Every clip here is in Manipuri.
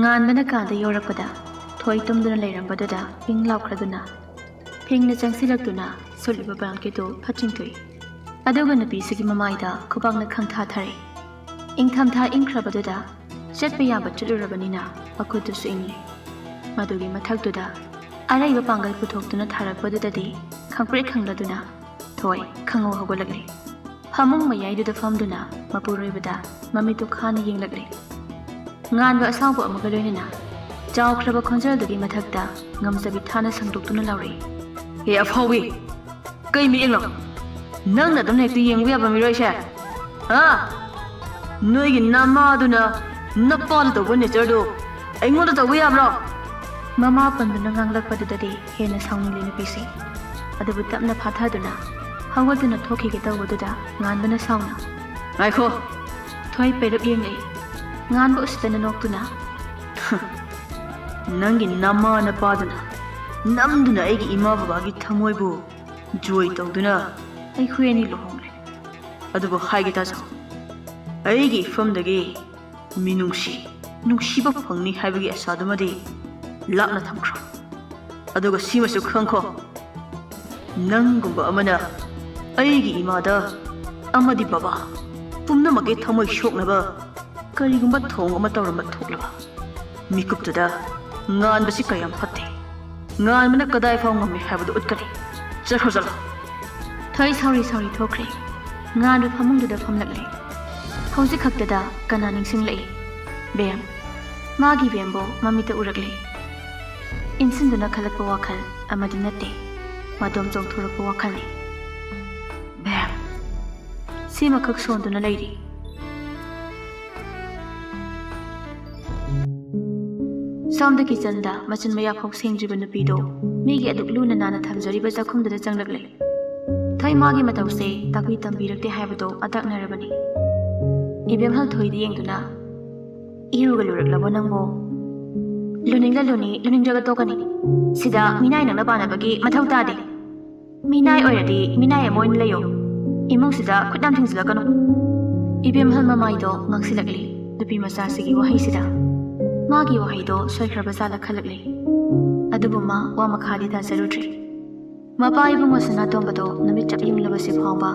ꯉꯥꯟꯕꯅ ꯀꯥꯗ ꯌꯧꯔꯛꯄꯗ ꯊꯣꯏ ꯇꯨꯝꯗꯨꯅ ꯂꯩꯔꯝꯕꯗꯨꯗ ꯄꯤꯡ ꯂꯥꯎꯈ꯭ꯔꯗꯨꯅ ꯐꯤꯡꯅ ꯆꯪꯁꯤꯜꯂꯛꯇꯨꯅ ꯁꯨꯠꯂꯤꯕ ꯕ꯭ꯂꯥꯡꯀꯦꯠꯇꯨ ꯐꯠ ꯆꯤꯡꯊꯣꯛꯏ ꯑꯗꯨꯒ ꯅꯨꯄꯤꯁꯤꯒꯤ ꯃꯃꯥꯏꯗ ꯈꯨꯕꯥꯛꯅ ꯈꯪꯊꯥꯊꯔꯦ ꯏꯪꯊꯝꯊꯥ ꯏꯪꯈ꯭ꯔꯕꯗꯨꯗ ꯆꯠꯄ ꯌꯥꯕ ꯆꯠꯂꯨꯔꯕꯅꯤꯅ ꯃꯈꯨꯠꯇꯨꯁꯨ ꯏꯪꯂꯤ ꯃꯗꯨꯒꯤ ꯃꯊꯛꯇꯨꯗ ꯑꯔꯩꯕ ꯄꯥꯡꯒꯜ ꯄꯨꯊꯣꯛꯇꯨꯅ ꯊꯥꯔꯛꯄꯗꯨꯗꯗꯤ ꯈꯪꯄ꯭ꯔꯦꯛ ꯈꯪꯂꯗꯨꯅ ꯊꯣꯏ ꯈꯪꯍꯧ ꯍꯧꯒꯠꯂꯛꯂꯤ ꯐꯃꯨꯡ ꯃꯌꯥꯏꯗꯨꯗ ꯐꯝꯗꯨꯅ ꯃꯄꯨꯔꯣꯏꯕꯗ ꯃꯃꯤꯠꯇꯨ ꯈꯥꯅ ꯌꯦꯡꯂꯛꯂꯤ ꯉꯥꯟꯕ ꯑꯁꯥꯎꯕ ꯑꯃꯒ ꯂꯣꯏꯅꯅ ꯆꯥꯎꯈ꯭ꯔꯕ ꯈꯣꯟꯖꯦꯜꯗꯨꯒꯤ ꯃꯊꯛꯇ ꯉꯝꯖꯕꯤ ꯊꯥꯅ ꯁꯪꯗꯣꯛꯇꯨꯅ ꯂꯥꯎꯔꯛꯏ ꯍꯦ ꯑꯐꯥꯎꯕꯤ ꯀꯩ ꯃꯤꯠꯌꯦꯡꯅꯣ ꯅꯪꯅ ꯑꯗꯨꯝ ꯍꯦꯛꯇ ꯌꯦꯡꯕ ꯌꯥꯕ ꯃꯤꯔꯣꯏꯁꯦ ꯅꯣꯏꯒꯤ ꯅꯃꯥꯗꯨꯅ ꯅꯄꯥꯗ ꯇꯧꯕ ꯅꯦꯆꯔꯗꯨ ꯑꯩꯉꯣꯟꯗ ꯇꯧꯕ ꯌꯥꯕ꯭ꯔꯣ ꯃꯃꯥ ꯄꯟꯗꯨꯅ ꯉꯥꯡꯂꯛꯄꯗꯨꯗꯗꯤ ꯍꯦꯟꯅ ꯁꯥꯎꯅꯤꯡꯂꯤ ꯅꯨꯄꯤꯁꯤ ꯑꯗꯨꯕꯨ ꯇꯞꯅ ꯐꯥꯊꯗꯨꯅ ꯍꯧꯒꯠꯇꯨꯅ ꯊꯣꯛꯈꯤꯒꯦ ꯇꯧꯕꯗꯨꯗ ꯉꯥꯟꯕꯅ ꯁꯥꯎꯅ ꯉꯥꯏꯈꯣ ꯊꯣꯏ ꯄꯩꯔꯞ ꯌꯦꯡꯂꯛꯏ ꯉꯥꯟꯕ ꯎꯁꯤꯇꯅ ꯅꯣꯛꯇꯨꯅ ꯅꯪꯒꯤ ꯅꯃꯥ ꯅꯄꯥꯗꯨꯅ ꯅꯝꯗꯨꯅ ꯑꯩꯒꯤ ꯏꯃꯥ ꯕꯕꯥꯒꯤ ꯊꯃꯣꯏꯕꯨ ꯖꯣꯏ ꯇꯧꯗꯨꯅ ꯑꯩꯈꯣꯏ ꯑꯅꯤ ꯂꯨꯍꯣꯡꯂꯦ ꯑꯗꯨꯕꯨ ꯍꯥꯏꯒꯦ ꯇꯥꯖꯧ ꯑꯩꯒꯤ ꯏꯐꯝꯗꯒꯤ ꯃꯤꯅꯨꯡꯁꯤ ꯅꯨꯡꯁꯤꯕ ꯐꯪꯅꯤ ꯍꯥꯏꯕꯒꯤ ꯑꯁꯥꯗꯨꯃꯗꯤ ꯂꯥꯞꯅ ꯊꯝꯈ꯭ꯔꯣ ꯑꯗꯨꯒ ꯁꯤꯃꯁꯨ ꯈꯪꯈꯣ ꯅꯪꯒꯨꯝꯕ ꯑꯃꯅ ꯑꯩꯒꯤ ꯏꯃꯥꯗ ꯑꯃꯗꯤ ꯕꯕꯥ ꯄꯨꯝꯅꯃꯛꯀꯤ ꯊꯃꯣꯏ ꯁꯣꯛꯅꯕ ꯀꯔꯤꯒꯨꯝꯕ ꯊꯧꯑꯣꯡ ꯑꯃ ꯇꯧꯔꯝꯕ ꯊꯣꯛꯂꯕ ꯃꯤꯀꯨꯞꯇꯨꯗ ꯉꯥꯟꯕꯁꯤ ꯀꯌꯥꯝ ꯐꯠꯇꯦ ꯉꯥꯟꯕꯅ ꯀꯗꯥꯏ ꯐꯥꯎ ꯉꯝꯃꯤ ꯍꯥꯏꯕꯗꯨ ꯎꯠꯀꯅꯤ ꯆꯠꯈ꯭ꯔꯣ ꯆꯠꯂꯣ ꯊꯣꯏ ꯁꯥꯎꯔꯤ ꯊꯣꯛꯈ꯭ꯔꯦ ꯉꯥꯟꯕ ꯐꯃꯨꯡꯗꯨꯗ ꯐꯝꯂꯛꯂꯦ ꯍꯧꯖꯤꯛ ꯈꯛꯇꯗ ꯀꯅꯥ ꯅꯤꯡꯁꯤꯡꯂꯛꯏ ꯕꯦꯝ ꯃꯥꯒꯤ ꯕꯦꯝꯕꯨ ꯃꯃꯤꯠꯇ ꯎꯔꯛꯂꯦ ꯏꯟꯁꯤꯟꯗꯨꯅ ꯈꯜꯂꯛꯄ ꯋꯥꯈꯜ ꯑꯃꯗꯤ ꯅꯠꯇꯦ ꯃꯗꯣꯝ ꯆꯣꯡꯊꯣꯔꯛꯄ ꯋꯥꯈꯜꯅꯤ ꯕꯦꯝ ꯁꯤꯃꯈꯛ ꯁꯣꯟꯗꯨꯅ ꯂꯩꯔꯤ ꯁꯣꯝꯗ ꯀꯤꯆꯟꯗ ꯃꯆꯤꯟ ꯃꯌꯥꯐꯥꯎ ꯁꯦꯡꯗ꯭ꯔꯤꯕ ꯅꯨꯄꯤꯗꯣ ꯃꯤꯒꯤ ꯑꯗꯨꯛ ꯂꯨꯅ ꯅꯥꯟꯅ ꯊꯝꯖꯔꯤꯕ ꯆꯥꯛꯈꯨꯝꯗꯨꯗ ꯆꯪꯂꯛꯂꯦ ꯊꯣꯏ ꯃꯥꯒꯤ ꯃꯇꯧꯁꯦ ꯇꯥꯛꯄꯤ ꯇꯝꯕꯤꯔꯛꯇꯦ ꯍꯥꯏꯕꯗꯣ ꯑꯇꯛꯅꯔꯕꯅꯤ ꯏꯕꯦꯝꯍꯜ ꯊꯣꯏꯗ ꯌꯦꯡꯗꯨꯅ ꯏꯔꯨꯒ ꯂꯨꯔꯛꯂꯕꯣ ꯅꯪꯕꯣ ꯂꯨꯅꯤꯡꯗ꯭ꯔꯒ ꯇꯣꯛꯀꯅꯤ ꯁꯤꯗ ꯃꯤꯅꯥꯏ ꯅꯪꯅ ꯄꯥꯅꯕꯒꯤ ꯃꯊꯧ ꯇꯥꯗꯦ ꯃꯤꯅꯥꯏ ꯑꯣꯏꯔꯗꯤ ꯃꯤꯅꯥꯏ ꯑꯃ ꯑꯣꯏꯅ ꯂꯩꯌꯣ ꯏꯃꯨꯡꯁꯤꯗ ꯈꯨꯠ ꯌꯥꯝ ꯊꯤꯡꯖꯤꯜꯂꯛꯀꯅꯨ ꯏꯕꯦꯝꯍꯜ ꯃꯃꯥꯏꯗꯣ ꯉꯥꯡꯁꯤꯜꯂꯛꯂꯤ ꯅꯨꯄꯤ ꯃꯆꯥꯁꯤꯒꯤ ꯋꯥꯍꯩꯁꯤꯗ ꯃꯥꯒꯤ ꯋꯥꯍꯩꯗꯣ ꯁꯣꯏꯈ꯭ꯔꯕ ꯖꯥꯠꯂ ꯈꯜꯂꯛꯂꯤ ꯑꯗꯨꯕꯨ ꯃꯥ ꯋꯥ ꯃꯈꯥꯗꯤ ꯇꯥꯖꯔꯨꯗ꯭ꯔꯤ ꯃꯄꯥ ꯏꯕꯨꯡꯉꯣ ꯁꯅꯥꯇꯣꯝꯕꯗꯣ ꯅꯨꯃꯤꯠ ꯆꯞ ꯌꯨꯡꯂꯕꯁꯤ ꯐꯥꯎꯕ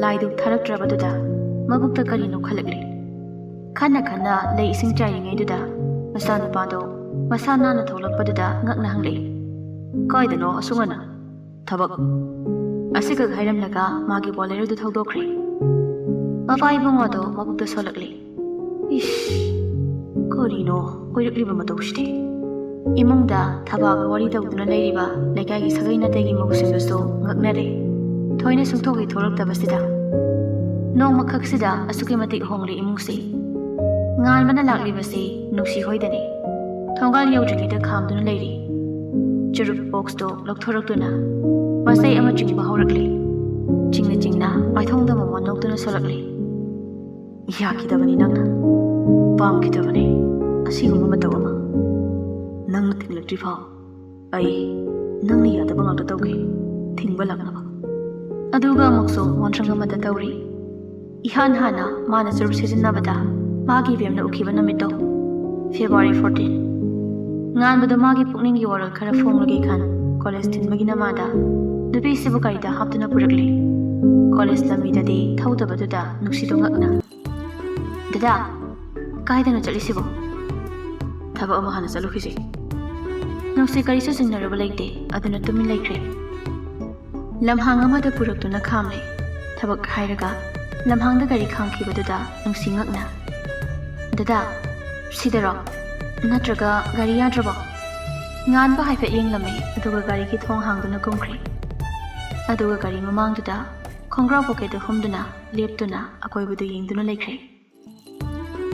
ꯂꯥꯏꯗꯨ ꯊꯥꯔꯛꯇ꯭ꯔꯕꯗꯨꯗ ꯃꯕꯨꯛꯇ ꯀꯔꯤꯅꯣ ꯈꯜꯂꯛꯂꯤ ꯈꯟꯅ ꯂꯩ ꯏꯁꯤꯡ ꯆꯥꯏꯔꯤꯉꯩꯗꯨꯗ ꯃꯆꯥꯅꯨꯄꯥꯗꯣ ꯃꯁꯥ ꯅꯥꯟꯅ ꯊꯣꯛꯂꯛꯄꯗꯨꯗ ꯉꯛꯅ ꯍꯪꯂꯛꯏ ꯀꯥꯏꯗꯅꯣ ꯑꯁꯨꯛꯉꯟꯅ ꯊꯕꯛ ꯑꯁꯤꯈꯛ ꯍꯥꯏꯔꯝꯂꯒ ꯃꯥꯒꯤ ꯕꯣꯂꯦꯔꯣꯗꯨ ꯊꯧꯗꯣꯛꯈ꯭ꯔꯦ ꯃꯄꯥ ꯏꯕꯨꯡꯉꯣꯗꯣ ꯃꯕꯨꯛꯇ ꯁꯣꯜꯂꯛꯂꯤ ꯏꯁ ꯀꯔꯤꯅꯣ ꯀꯣꯏꯔꯛꯂꯤꯕ ꯃꯇꯧꯁꯤꯗꯤ ꯏꯃꯨꯡꯗ ꯊꯕꯥꯛ ꯋꯥꯔꯤ ꯇꯧꯗꯨꯅ ꯂꯩꯔꯤꯕ ꯂꯩꯀꯥꯏꯒꯤ ꯁꯥꯒꯩ ꯅꯥꯇꯩꯒꯤ ꯃꯧꯁꯤꯡꯗꯨꯁꯨ ꯉꯛꯅꯔꯦ ꯊꯣꯏꯅ ꯁꯨꯡꯊꯣꯛ ꯊꯣꯛꯂꯛꯇꯕꯁꯤꯗ ꯅꯣꯡꯃꯈꯛꯁꯤꯗ ꯑꯁꯨꯛꯀꯤ ꯃꯇꯤꯛ ꯍꯣꯡꯂꯦ ꯏꯃꯨꯡꯁꯤ ꯉꯥꯟꯕꯅ ꯂꯥꯛꯂꯤꯕꯁꯤ ꯅꯨꯡꯁꯤ ꯍꯣꯏꯗꯅꯤ ꯊꯣꯡꯒꯥꯜ ꯌꯧꯗ꯭ꯔꯤꯉꯩꯗ ꯈꯥꯝꯗꯨꯅ ꯂꯩꯔꯤ ꯆꯨꯔꯨꯞ ꯕꯣꯛꯁꯇꯣ ꯂꯧꯊꯣꯔꯛꯇꯨꯅ ꯃꯆꯩ ꯑꯃ ꯆꯤꯡꯕ ꯍꯧꯔꯛꯂꯤ ꯆꯤꯡꯅ ꯃꯥꯏꯊꯣꯡꯗ ꯃꯃꯣꯟ ꯅꯣꯛꯇꯨꯅ ꯁꯣꯜꯂꯛꯂꯤ ꯌꯥꯈꯤꯗꯕꯅꯤ ꯅꯪꯅ ꯄꯥꯝꯈꯤꯗꯕꯅꯤ ꯑꯁꯤꯒꯨꯝꯕ ꯃꯇꯧ ꯑꯃ ꯅꯪꯅ ꯊꯤꯡꯂꯛꯇ꯭ꯔꯤ ꯐꯥꯎ ꯑꯩ ꯅꯪꯅ ꯌꯥꯗꯕ ꯉꯥꯛꯇ ꯇꯧꯈꯤ ꯊꯤꯡꯕ ꯂꯥꯛꯅꯕ ꯑꯗꯨꯒ ꯑꯃꯨꯛꯁꯨ ꯃꯣꯟꯇ꯭ꯔꯪ ꯑꯃꯗ ꯇꯧꯔꯤ ꯏꯍꯥꯟ ꯍꯥꯟꯅ ꯃꯥꯅ ꯆꯨꯔꯨꯞ ꯁꯤꯖꯤꯟꯅꯕꯗ ꯃꯥꯒꯤ ꯕꯦꯝꯅ ꯎꯈꯤꯕ ꯅꯨꯃꯤꯠꯇꯣ ꯐꯦꯕ꯭ꯔꯨꯋꯥꯔꯤ 14 ꯉꯥꯟꯕꯗ ꯃꯥꯒꯤ ꯄꯨꯛꯅꯤꯡꯒꯤ ꯋꯥꯔꯣꯜ ꯈꯔ ꯐꯣꯡꯂꯒꯦ ꯈꯟ ꯀꯣꯂꯦꯖ ꯊꯤꯟꯕꯒꯤ ꯅꯃꯥꯗ ꯅꯨꯄꯤꯁꯤꯕꯨ ꯒꯥꯔꯤꯗ ꯍꯥꯞꯇꯨꯅ ꯄꯨꯔꯛꯂꯤ ꯀꯣꯂꯦꯖ ꯂꯝꯕꯤꯗꯗꯤ ꯊꯧꯗꯕꯗꯨꯗ ꯅꯨꯡꯁꯤꯗꯣ ꯉꯛꯅ ꯗꯗꯥ ꯀꯥꯏꯗꯅꯣ ꯆꯠꯂꯤꯁꯤꯕꯣ ꯊꯕꯛ ꯑꯃ ꯍꯥꯟꯅ ꯆꯠꯂꯨꯈꯤꯁꯤ ꯅꯨꯡꯁꯤ ꯀꯔꯤꯁꯨ ꯆꯤꯡꯅꯔꯨꯕ ꯂꯩꯇꯦ ꯑꯗꯨꯅ ꯇꯨꯃꯤꯟ ꯂꯩꯈ꯭ꯔꯦ ꯂꯝꯍꯥꯡ ꯑꯃꯗ ꯄꯨꯔꯛꯇꯨꯅ ꯈꯥꯝꯂꯦ ꯊꯕꯛ ꯍꯥꯏꯔꯒ ꯂꯝꯍꯥꯡꯗ ꯒꯥꯔꯤ ꯈꯥꯝꯈꯤꯕꯗꯨꯗ ꯅꯨꯡꯁꯤ ꯉꯛꯅ ꯗꯗꯥ ꯁꯤꯗꯔꯣ ꯅꯠꯇ꯭ꯔꯒ ꯒꯥꯔꯤ ꯌꯥꯗ꯭ꯔꯕꯣ ꯉꯥꯟꯕ ꯍꯥꯏꯐꯦꯠ ꯌꯦꯡꯂꯝꯃꯦ ꯑꯗꯨꯒ ꯒꯥꯔꯤꯒꯤ ꯊꯣꯡ ꯍꯥꯡꯗꯨꯅ ꯀꯨꯝꯈ꯭ꯔꯦ ꯑꯗꯨꯒ ꯒꯥꯔꯤ ꯃꯃꯥꯡꯗꯨꯗ ꯈꯣꯡꯒ꯭ꯔꯥꯎ ꯄꯣꯀꯦꯠꯇꯨ ꯍꯨꯝꯗꯨꯅ ꯂꯦꯞꯇꯨꯅ ꯑꯀꯣꯏꯕꯗꯨ ꯌꯦꯡꯗꯨꯅ ꯂꯩꯈ꯭ꯔꯦ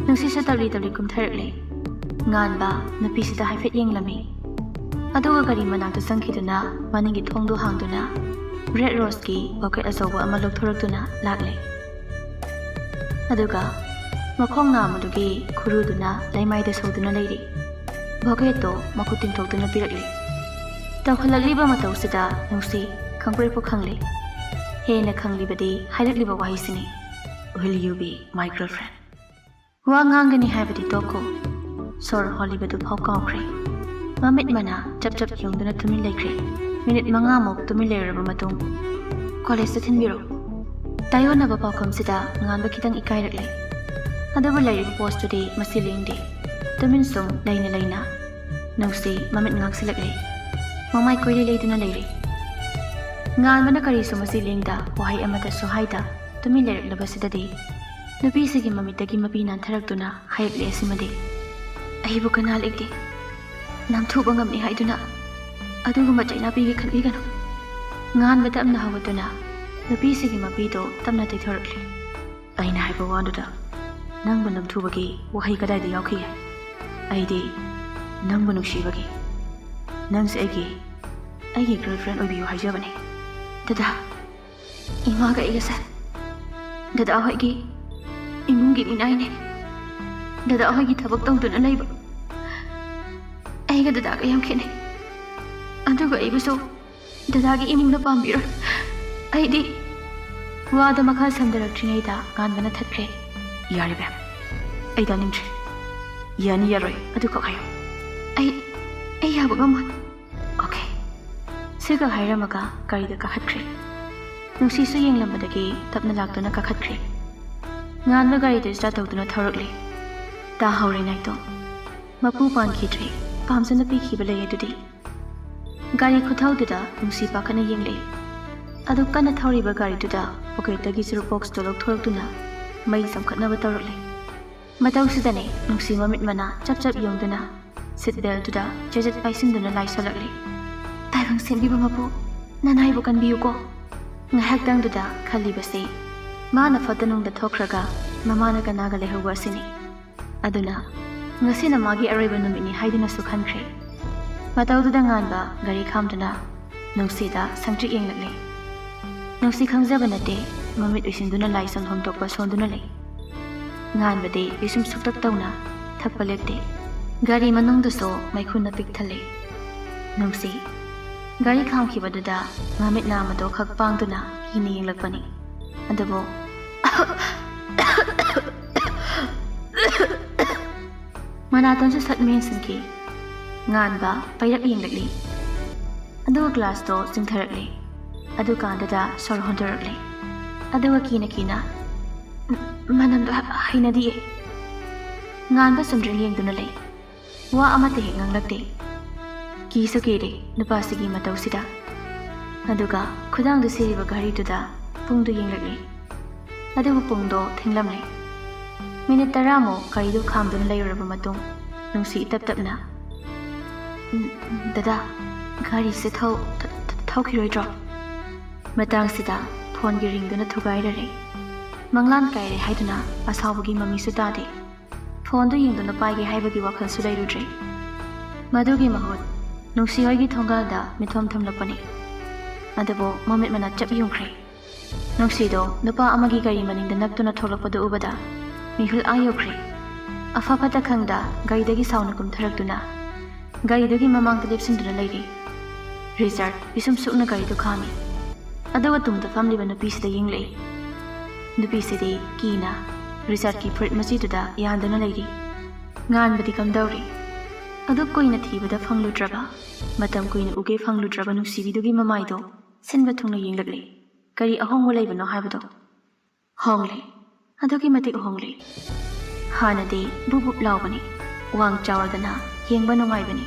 ꯅꯨꯡꯁꯤꯠꯁꯨ ꯇꯞꯂꯤ ꯀꯨꯝꯊꯔꯛꯂꯦ ꯉꯥꯟꯕ ꯅꯨꯄꯤꯁꯤꯗ ꯍꯥꯏꯐꯦꯠ ꯌꯦꯡꯂꯝꯃꯤ ꯑꯗꯨꯒ ꯒꯥꯔꯤ ꯃꯅꯥꯛꯇ ꯆꯪꯈꯤꯗꯨꯅ ꯃꯅꯤꯡꯒꯤ ꯊꯣꯡꯗꯨ ꯍꯥꯡꯗꯨꯅ ꯔꯦꯗ ꯔꯣꯁꯀꯤ ꯕꯣꯀꯦꯠ ꯑꯆꯧꯕ ꯑꯃ ꯂꯧꯊꯣꯔꯛꯇꯨꯅ ꯂꯥꯛꯂꯦ ꯑꯗꯨꯒ ꯃꯈꯣꯡ ꯅꯥꯝꯃꯗꯨꯒꯤ ꯈꯨꯔꯨꯗꯨꯅ ꯂꯩꯃꯥꯏꯗ ꯁꯧꯗꯨꯅ ꯂꯩꯔꯤ ꯚꯣꯀꯦꯠꯇꯣ ꯃꯈꯨꯠ ꯇꯤꯡꯊꯣꯛꯇꯨꯅ ꯄꯤꯔꯛꯂꯤ ꯇꯧꯈꯠꯂꯛꯂꯤꯕ ꯃꯇꯧꯁꯤꯗ ꯅꯨꯡꯁꯤ ꯈꯪꯄ꯭ꯔꯦꯛꯄꯨ ꯈꯪꯂꯤ ꯍꯦꯟꯅ ꯈꯪꯂꯤꯕꯗꯤ ꯍꯥꯏꯔꯛꯂꯤꯕ ꯋꯥꯍꯩꯁꯤꯅꯤ Will you be my girlfriend? ꯋꯥ ꯉꯥꯡꯒꯅꯤ ꯍꯥꯏꯕꯗꯤ ꯇꯣꯛꯈꯣ ꯁꯣꯔ ꯍꯣꯜꯂꯤꯕꯗꯨ ꯐꯥꯎ ꯀꯥꯎꯈ꯭ꯔꯦ ꯃꯃꯤꯠ ꯃꯅꯥ ꯆꯞ ꯆꯞ ꯌꯨꯡꯗꯨꯅ ꯇꯨꯃꯤꯟ ꯂꯩꯈ꯭ꯔꯦ ꯃꯤꯅꯤꯠ 5ꯃꯨꯛ ꯇꯨꯃꯤꯟ ꯂꯩꯔꯕ ꯃꯇꯨꯡ ꯀꯣꯂꯦꯖꯇ ꯊꯤꯟꯕꯤꯔꯣ ꯇꯥꯌꯣꯟꯅꯕ ꯄꯥꯎꯈꯨꯝꯁꯤꯗ ꯉꯥꯟꯕ ꯈꯤꯇꯪ ꯏꯀꯥꯏꯔꯛꯂꯦ ꯑꯗꯨꯕꯨ ꯂꯩꯔꯤꯕ ꯄꯣꯁꯇꯨꯗꯤ ꯃꯁꯤ ꯂꯦꯡꯗꯦ ꯇꯨꯃꯤꯟ ꯁꯨꯝ ꯂꯩꯅ ꯂꯩꯅ ꯅꯨꯡꯁꯤ ꯃꯃꯤꯠ ꯉꯥꯛꯁꯤꯜꯂꯛꯂꯦ ꯃꯃꯥꯏ ꯀꯣꯏꯂꯩ ꯂꯩꯗꯨꯅ ꯂꯩꯔꯤ ꯉꯥꯟꯕꯅ ꯀꯔꯤꯁꯨ ꯃꯁꯤ ꯂꯦꯡꯗ ꯋꯥꯍꯩ ꯑꯃꯇꯁꯨ ꯍꯥꯏꯗ ꯇꯨꯃꯤꯟ ꯂꯩꯔꯛꯂꯕꯁꯤꯗꯗꯤ ꯅꯨꯄꯤꯁꯤꯒꯤ ꯃꯃꯤꯠꯇꯒꯤ ꯃꯄꯤ ꯅꯥꯟꯊꯔꯛꯇꯨꯅ ꯍꯥꯏꯔꯛꯂꯦ ꯑꯁꯤꯃꯗꯤ ꯑꯩꯕꯨ ꯀꯅꯥ ꯂꯩꯇꯦ ꯅꯥꯝꯊꯨꯕ ꯉꯝꯅꯤ ꯍꯥꯏꯗꯨꯅ ꯑꯗꯨꯒꯨꯝꯕ ꯆꯩꯅꯥꯄꯤꯒꯤ ꯈꯟꯕꯤꯒꯅꯨ ꯉꯥꯟꯕ ꯇꯞꯅ ꯍꯧꯒꯠꯇꯨꯅ ꯅꯨꯄꯤꯁꯤꯒꯤ ꯃꯄꯤꯗꯣ ꯇꯞꯅ ꯇꯩꯊꯣꯔꯛꯂꯦ ꯑꯩꯅ ꯍꯥꯏꯕ ꯋꯥꯗꯨꯗ ꯅꯪꯕꯨ ꯅꯝꯊꯨꯕꯒꯤ ꯋꯥꯍꯩ ꯀꯗꯥꯏꯗ ꯌꯥꯎꯈꯤꯒꯦ ꯑꯩꯗꯤ ꯅꯪꯕꯨ ꯅꯨꯡꯁꯤꯕꯒꯤ ꯅꯪꯁꯦ ꯑꯩꯒꯤ ꯒꯔꯜꯐ꯭ꯔꯦꯟ ꯑꯣꯏꯕꯤꯌꯨ ꯍꯥꯏꯖꯕꯅꯤ ꯗꯗꯥ ꯏꯃꯥꯒ ꯑꯩꯒꯁꯦ ꯗꯗꯥ ꯍꯣꯏꯒꯤ 이문기 미나이네. dada ahoygi thabak tawduna laiba. Aiga dada ga yam khene. Aduga aibuso dada gi imungna pambira. Aidi wada makha samdaraktrinaida ganbana thatkre. Yari bam. Aida ningtre. Yani yaroi adu ka hayo. Ai yabu gamon. Okay. Siga hairamaga garida ka hatkre. Nungsi su yenglambadagi tapna laktuna ka khatkre. Nganba garida start tawduna thorokle. Ta haure naito. Mapu pan khidre. Pamsana pi khibale yadudi. Gari khuthaudida nungsi pakhana yengle. Adu kana thoriba garidуда pocketagi zero box to lok thorokduna mai samkhatnaba tawrokle. Matau sidane nungsi mamit mana chap yongduna sit belt tuda jajet paisinduna lai salakle. Taibang sembiba mapu nanai bukan biyuko. Ngahak dang duda khali base. Mana fatanung da thokraga mamana kanaga lehuwa sini. Aduna ngasina magi araiba numini haidina sukhankre. Matau duda nganba gari khamduna nungsi da sangtri yenglakle. Nungsi khangzaba nate mamit usinduna lai sanghom tokpa sonduna lei. Nganbade isum suktak tawna thakpa lepte. Gari manungduso maikhuna pikthale. Nungsi gari khamkhibaduda mamit namado khak pangduna hini yenglakpani. Adabo Manaton sa satmin sinki. Nganba pairak yenglakli. Adu glass to singtharakli. Adu kandada sor hondarakli. Adu kina manamdo hainadi. Nganba sumdring yengduna lei. Wa amate nganglakte. Kisa kere nupasigi matau sida. Aduga khudang du siriba gari tuda pungdu yenglakli. Aduga pungdo thinglamle. Minute taramo karidu khamduna layuraba matung nungsi tap-tapna. Dada gari se thaukiroidro. Matang sida phone gi ringduna thugairare. Manglan kaire haiduna asawagi mami su tade. Phone du yengduna paige haibagi wakhal su lairudre. Madugi mahut nungsi hoigi thongalda mithom thamlapani. Adabo mamit mana chap yungkhre. Nungsi do nupa amagi gari maningda naktuna tholakpadu ubada mihul ayokre. Afapata khangda garidagi sauna kumtharaktuna garidagi mamangda lepsinduna lairi. Result bisum sukna garidu khami. Adawa tungda famliba nupisida yenglei. Nupisidi kina result ki fruit masjiduda yandana lairi. Nganbadi kamdauri. Adu koina thibada phangludraba matam koina uge phangludraba nungsibidugi mamaido sinba thungna yenglakle. Kari ahongwa laibano haibado. Hongle. Adugi matik hongle. Hanadi bubuk laubani. Wang chawardana yengba nungaibani.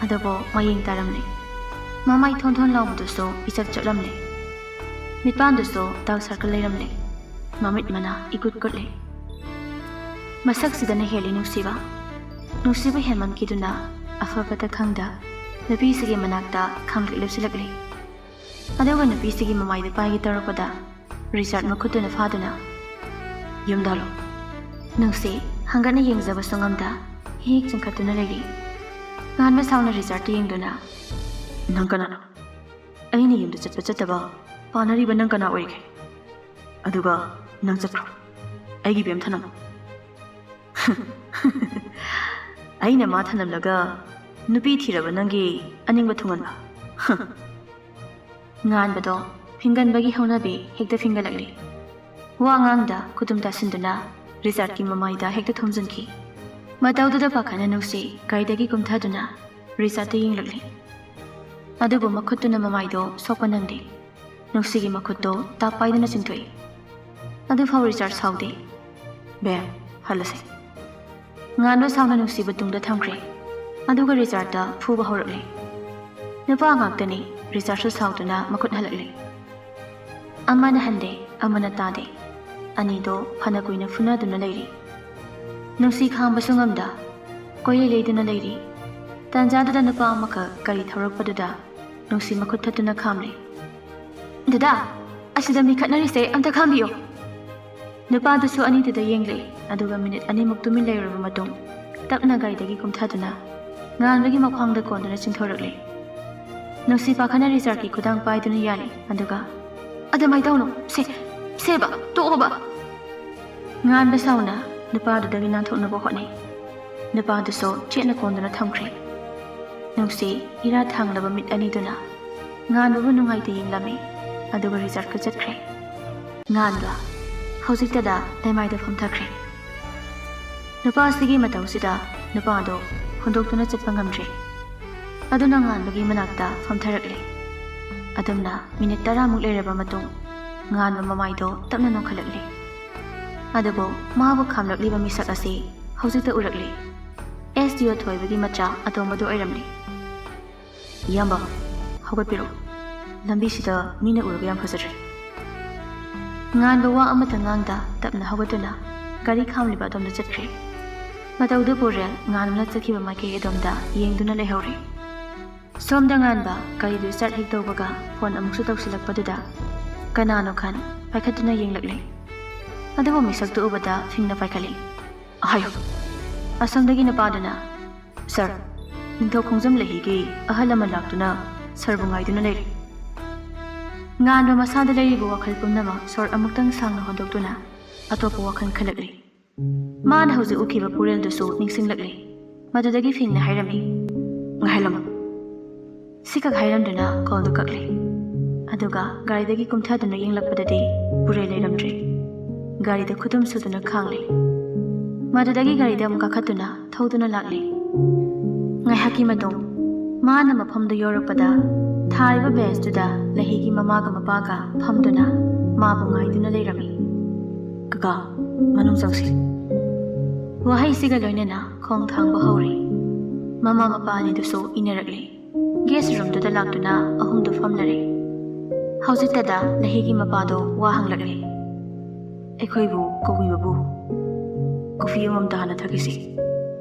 Adabo mayeng taramle. Mamai thon laubuduso isak chaklamle. Mitpanduso daw circle layramle. Mamit mana ikut kotle. Masak sidana heli nungsiba. Nungsiba helman kiduna afabata khangda nabi sige manakta khanglik lepsilakle. Adoga nabi sige mamai da paigi tarapada result makutuna faduna. Yumdalo. Nungsi hangana yengzaba songamda hik changkatuna lagi. Nganba sauna result yengduna. Nangkana. Aini yumda chatba panariba nangkana oige. Aduga nang chakro. Aigi bem thanam. Aina ma thanamlaga nupi thiraba nangi aningba thunganba. Nganbado finganbagi haunabi hekta fingalakli. Wa ngangda kutum tasinduna result ki mamaida hekta thomjanki. ꯃꯇꯧꯗꯨꯗ ꯄꯥꯈꯠꯅ ꯅꯨꯡꯁꯤ ꯒꯥꯔꯤꯗꯒꯤ ꯀꯨꯝꯊꯗꯨꯅ ꯔꯤꯆꯥꯔꯗꯇ ꯌꯦꯡꯂꯛꯂꯤ ꯑꯗꯨꯕꯨ ꯃꯈꯨꯠꯇꯨꯅ ꯃꯃꯥꯏꯗꯣ ꯁꯣꯛꯄ ꯅꯪꯗꯦ ꯅꯨꯡꯁꯤꯒꯤ ꯃꯈꯨꯠꯇꯣ ꯇꯥꯞ ꯄꯥꯏꯗꯨꯅ ꯆꯤꯡꯊꯣꯛꯏ ꯑꯗꯨꯐꯥꯎ ꯔꯤꯆꯥꯔꯗ ꯁꯥꯎꯗꯦ ꯕꯦꯝ ꯍꯜꯂꯁꯦ ꯉꯥꯟꯕ ꯁꯥꯎꯅ ꯅꯨꯡꯁꯤꯕ ꯇꯨꯡꯗ ꯊꯝꯈ꯭ꯔꯦ ꯑꯗꯨꯒ ꯔꯤꯆꯥꯔꯗꯇ ꯐꯨꯕ ꯍꯧꯔꯛꯂꯤ ꯅꯨꯄꯥ ꯉꯥꯛꯇꯅꯤ ꯔꯤꯆꯥꯔꯗꯁꯨ ꯁꯥꯎꯗꯨꯅ ꯃꯈꯨꯠ ꯍꯜꯂꯛꯂꯤ ꯑꯃꯅ ꯍꯟꯗꯦ ꯑꯃꯅ ꯇꯥꯗꯦ ꯑꯅꯤꯗꯣ ꯐꯅ ꯀꯨꯏꯅ ꯐꯨꯅꯗꯨꯅ ꯂꯩꯔꯤ ꯅꯨꯡꯁꯤ ꯈꯥꯡꯕꯁꯨ ꯉꯝꯗ ꯀꯣꯏꯂꯩ ꯂꯩꯗꯨꯅ ꯂꯩꯔꯤ ꯇꯥꯟꯖꯥꯗꯨꯗ ꯅꯨꯄꯥ ꯑꯃꯈꯛ ꯒꯥꯔꯤ ꯊꯧꯔꯛꯄꯗꯨꯗ ꯅꯨꯡꯁꯤ ꯃꯈꯨꯠ ꯊꯠꯇꯨꯅ ꯈꯥꯝꯂꯤ ꯗꯗꯥ ꯑꯁꯤꯗ ꯃꯤ ꯈꯠꯅꯔꯤꯁꯦ ꯑꯝꯇ ꯈꯥꯝꯕꯤꯌꯣ ꯅꯨꯄꯥꯗꯨꯁꯨ ꯑꯅꯤꯗꯨꯗ ꯌꯦꯡꯂꯤ ꯑꯗꯨꯒ ꯃꯤꯅꯤꯠ ꯑꯅꯤꯃꯨꯛ ꯇꯨꯃꯤꯟ ꯂꯩꯔꯕ ꯃꯇꯨꯡ ꯇꯞꯅ ꯒꯥꯔꯤꯗꯒꯤ ꯀꯨꯝꯊꯗꯨꯅ ꯉꯥꯟꯕꯒꯤ ꯃꯈ꯭ꯋꯥꯡꯗ ꯀꯣꯟꯗꯨꯅ ꯆꯤꯡꯊꯣꯔꯛꯂꯤ ꯅꯨꯡꯁꯤ ꯄꯥꯈꯠꯅ ꯔꯤꯆꯥꯔꯗꯀꯤ ꯈꯨꯗꯥꯡ ꯄꯥꯏꯗꯨꯅ ꯌꯥꯜꯂꯤ ꯑꯗꯨꯒ ꯑꯗꯨꯃꯥꯏ ꯇꯧꯅꯣ ꯁꯦꯕ ꯇꯣꯛꯑꯣꯕ ꯉꯥꯟꯕ ꯁꯥꯎꯅ ꯅꯨꯄꯥꯗꯨꯗꯒꯤ ꯅꯥꯟꯊꯣꯛꯅꯕ ꯍꯣꯠꯅꯩ ꯅꯨꯄꯥꯗꯨꯁꯨ ꯆꯦꯠꯅ ꯀꯣꯟꯗꯨꯅ ꯊꯝꯈ꯭ꯔꯦ ꯅꯨꯡꯁꯤ ꯏꯔꯥ ꯊꯥꯡꯂꯕ ꯃꯤꯠ ꯑꯅꯤꯗꯨꯅ ꯉꯥꯟꯕꯕꯨ ꯅꯨꯡꯉꯥꯏꯇ ꯌꯦꯡꯂꯝꯃꯤ ꯑꯗꯨꯒ ꯔꯤꯆꯥꯔꯗꯀ ꯆꯠꯈ꯭ꯔꯦ ꯉꯥꯟꯕ ꯍꯧꯖꯤꯛꯇꯗ ꯂꯩꯃꯥꯏꯗ ꯐꯝꯊꯈ꯭ꯔꯦ ꯅꯨꯄꯥꯁꯤꯒꯤ ꯃꯇꯧꯁꯤꯗ ꯅꯨꯄꯥꯗꯣ ꯍꯨꯟꯗꯣꯛꯇꯨꯅ ꯆꯠꯄ ꯉꯝꯗ꯭ꯔꯦ ꯑꯗꯨꯅ ꯉꯥꯟꯕꯒꯤ ꯃꯅꯥꯛꯇ ꯐꯝꯊꯔꯛꯂꯦ ꯑꯗꯨꯝꯅ ꯃꯤꯅꯤꯠ 10ꯃꯨꯛ ꯂꯩꯔꯕ ꯃꯇꯨꯡ ꯉꯥꯟꯕ ꯃꯃꯥꯏꯗꯣ ꯇꯞꯅ ꯅꯣꯡꯈꯠꯂꯛꯂꯤ ꯑꯗꯨꯕꯨ ꯃꯥꯕꯨ ꯈꯥꯝꯂꯛꯂꯤꯕ ꯃꯤꯁꯛ ꯑꯁꯤ ꯍꯧꯖꯤꯛꯇ ꯎꯔꯛꯂꯤ SDO ꯊꯣꯏꯕꯒꯤ ꯃꯆꯥ ꯑꯇꯣꯝꯕꯗꯨ ꯑꯣꯏꯔꯝꯂꯤ ꯏꯌꯥꯝꯕ ꯍꯧꯒꯠꯄꯤꯔꯣ ꯂꯝꯕꯤꯁꯤꯗ ꯃꯤꯅ ꯎꯔꯒ ꯌꯥꯝ ꯐꯖꯗ꯭ꯔꯦ ꯉꯥꯟꯕ ꯋꯥ ꯑꯃꯇ ꯉꯥꯡꯗ ꯇꯞꯅ ꯍꯧꯒꯠꯇꯨꯅ ꯒꯥꯔꯤ ꯈꯥꯝꯂꯤꯕ ꯑꯗꯣꯝꯗ ꯆꯠꯈ꯭ꯔꯦ ꯃꯇꯧꯗꯨ ꯄꯨꯔꯦꯜ ꯉꯥꯟꯕꯅ ꯆꯠꯈꯤꯕ ꯃꯥꯏꯀꯩ ꯑꯗꯣꯝꯗ ꯌꯦꯡꯗꯨꯅ ꯂꯩꯍꯧꯔꯦ ꯁꯣꯝꯗ ꯉꯥꯟꯕ ꯒꯥꯔꯤꯗꯨ ꯁ꯭ꯇꯥꯔꯠ ꯍꯦꯛ ꯇꯧꯕꯒ ꯐꯣꯟ ꯑꯃꯨꯛꯁꯨ ꯇꯧꯁꯤꯜꯂꯛꯄꯗꯨꯗ ꯀꯅꯥꯅꯣ ꯈꯟ ꯄꯥꯏꯈꯠꯇꯨꯅ ꯌꯦꯡꯂꯛꯂꯤ ꯑꯗꯨꯕꯨ ꯃꯤꯁꯛꯇꯨ ꯎꯕꯗ ꯐꯤꯡꯅ ꯄꯥꯏꯈꯠꯂꯤ ꯍꯥꯏꯌꯣ ꯑꯁꯣꯝꯗꯒꯤ ꯅꯨꯄꯥꯗꯨꯅ ꯁꯔ ꯅꯤꯡꯊꯧ ꯈꯣꯡꯖꯝ ꯂꯩꯍꯤꯒꯤ ꯑꯍꯜ ꯑꯃ ꯂꯥꯛꯇꯨꯅ ꯁꯔꯕꯨ ꯉꯥꯏꯗꯨꯅ ꯂꯩꯔꯤ ꯉꯥꯟꯕ ꯃꯁꯥꯗ ꯂꯩꯔꯤꯕ ꯋꯥꯈꯜ ꯄꯨꯝꯅꯃꯛ ꯁꯣꯔ ꯑꯃꯨꯛꯇꯪ ꯁꯥꯡꯅ ꯍꯣꯟꯗꯣꯛꯇꯨꯅ ꯑꯇꯣꯞꯄ ꯋꯥꯈꯜ ꯈꯜꯂꯛꯂꯤ ꯃꯥꯅ ꯍꯧꯖꯤꯛ ꯎꯈꯤꯕ ꯄꯨꯔꯦꯜꯗꯨꯁꯨ ꯅꯤꯡꯁꯤꯡꯂꯛꯂꯤ ꯃꯗꯨꯗꯒꯤ ꯐꯤꯡꯅ ꯍꯥꯏꯔꯝꯃꯤ ꯉꯥꯏꯍꯜꯂꯝꯃꯨ ꯁꯤꯈꯛ ꯍꯥꯏꯔꯝꯗꯨꯅ ꯀꯣꯜꯗꯨ ꯀꯛꯂꯤ ꯑꯗꯨꯒ ꯒꯥꯔꯤꯗꯒꯤ ꯀꯨꯝꯊꯗꯨꯅ ꯌꯦꯡꯂꯛꯄꯗꯗꯤ ꯄꯨꯔꯦꯜ ꯂꯩꯔꯝꯗ꯭ꯔꯦ ꯒꯥꯔꯤꯗ ꯈꯨꯗꯨꯝ ꯁꯨꯗꯨꯅ ꯈꯥꯡꯂꯤ ꯃꯗꯨꯗꯒꯤ ꯒꯥꯔꯤꯗ ꯑꯃꯨꯛ ꯀꯥꯈꯠꯇꯨꯅ ꯊꯧꯗꯨꯅ ꯂꯥꯛꯂꯤ ꯉꯥꯏꯍꯥꯛꯀꯤ ꯃꯇꯨꯡ ꯃꯥꯅ ꯃꯐꯝꯗꯨ ꯌꯧꯔꯛꯄꯗ ꯊꯥꯔꯤꯕ ꯕꯦꯟꯁꯇꯨꯗ ꯂꯩꯍꯤꯒꯤ ꯃꯃꯥꯒ ꯃꯄꯥꯒ ꯐꯝꯗꯨꯅ ꯃꯥꯕꯨ ꯉꯥꯏꯗꯨꯅ ꯂꯩꯔꯝꯃꯤ ꯀꯀꯥ ꯃꯅꯨꯡ ꯆꯪꯁꯤ ꯋꯥꯍꯩꯁꯤꯒ ꯂꯣꯏꯅꯅ ꯈꯣꯡ ꯊꯥꯡꯕ ꯍꯧꯔꯤ ꯃꯃꯥ ꯃꯄꯥ ꯑꯅꯤꯗꯨꯁꯨ ꯏꯟꯅꯔꯛꯂꯤ ꯒꯦꯁ ꯔꯨꯝꯗꯨꯗ ꯂꯥꯛꯇꯨꯅ ꯑꯍꯨꯝꯗꯨ ꯐꯝꯂꯔꯦ ꯍꯧꯖꯤꯛꯇꯗ ꯂꯩꯍꯤꯒꯤ ꯃꯄꯥꯗꯣ ꯋꯥ ꯍꯪꯂꯛꯂꯤ ꯑꯩꯈꯣꯏꯕꯨ ꯀꯧꯕꯤꯕꯕꯨ ꯀꯣꯐꯤ ꯑꯃꯃꯝꯇ ꯍꯥꯟꯅ ꯊꯛꯈꯤꯁꯤ